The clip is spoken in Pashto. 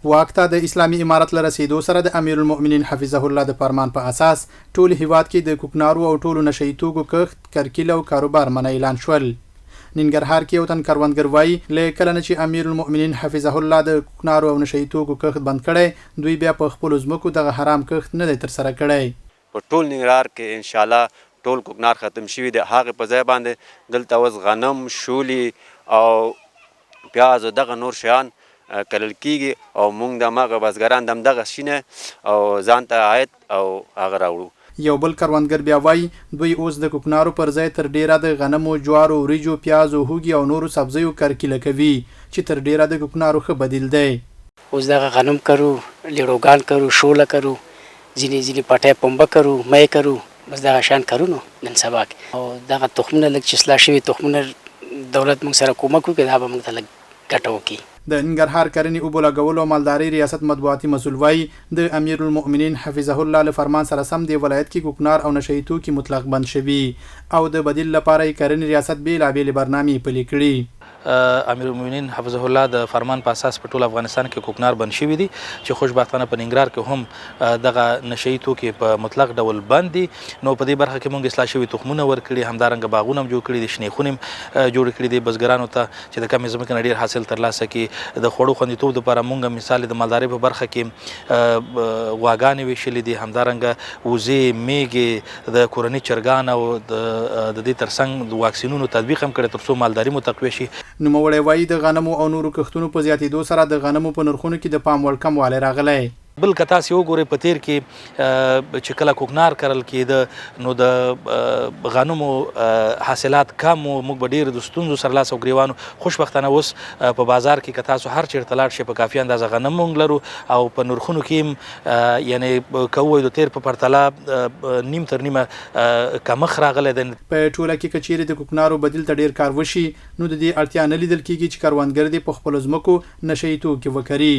واک ته د اسلامي امارت له رسیدو سره د امیر المؤمنین حفظه الله د فرمان په اساس ټول هیواد کې د کوکنارو او ټولو نشئی توکو کښت کرکیله او کاروبار منع اعلان شول. ننګرهار کې یو تن کروندګر وایي له کله نه چې امیر المؤمنین حفظه الله د کوکنارو او نشئی توکو کښت بند کړی دوی بیا په خپلو ځمکو دغه حرام کښت نه دی ترسره کړی. په ټول ننګرهار کې انشاءالله ټول کوکنار ختم شوي دی. هغې په ځای باندې دلته اوس غنم شولې او پیاز او دغه نور شیان کرل کېږي او موږ د هماغه بزګران د همدغه شي نه او ځان ته عاید او هغه راوړو. یو بل کروندګر بیا وایي دوی اوس د کوکنارو پر ځای تر ډیره د غنمو، جوارو، وریجو، پیازو، هوږې او نورو سبزیو کرکیله کوي چې تر ډیره د کوکنارو ښه بدیل دی. اوس دغه غنم کرو، لیړوګان کرو، شوله کرو، ځینې پټی پنبه کرو، مۍ کرو، بس دغه شیان کرو نو نن سبا کې. او دغه تخمونه لږ چې اصلاح شوي تخمونه دولت موږ سره کومک وکړي دا به موږ ته لږ ګټه وکړي. د ننګرهار کرنې اوبو لګولو او مالدارۍ ریاست مطبوعاتي مسؤل وایي د امیر المؤمنین حفظه الله له فرمان سره سم د ولایت کې کوکنار او نشئی توکي مطلق بند شوي او د بدیل لپاره یې کرنې ریاست بېلابېلې برنامې پلي کړي. امیر المؤمنین حفظه الله د فرمان په اساس په ټول افغانستان کې کوکنار بند شوي دي چې خوشبختانه په ننګرهار کې هم دغه نشئی توکي په مطلق ډول بند دي. نو په دې برخه کې موږ اصلاح شوي تخمونه ورکړي، همدارنګه باغونه هم جوړ کړي دي، شنې خونې هم جوړ کړي دي بزګرانو ته چې د کمې ځمکې نه ډېر حاصل ترلاسه کړي. د خوړو خوندیتوب دپاره موږ مثال د مالدارۍ په برخه کې غواګانې ویشلې دي، همدارنګه وزې، میږې، د کورني چرګان او د دې ترڅنګ د واکسینونو تطبیق هم کړی تر څو مالداري مو تقویه شي. نوموړی وایي د غنمو او نورو کښتونو په زیاتېدو سره د غنمو په نرخونو کې د پام وړ کموالی راغلی. بل که تاسې وګورئ په تیر کې چې کله کوکنار کرل کېده نو د غنمو حاصلات کم و، موږ به ډېر د ستونزو سره لاس او ګریوان. خوشبختانه اوس په بازار کې که تاسو هر چېرته لاړ شئ په کافي اندازه غنم موږ لرو او په نرخونو کې هم یعنې که ووایو د تیر په پرتله نیم تر نیمه کمښت راغلی دی. په ټوله کې که چیرې د کوکنارو بدیل ته ډېر کار وشي نو د دې اړتیا نه لیدل کېږي چې کروندګر دې په خپلو ځمکو نشئی توکي وکري.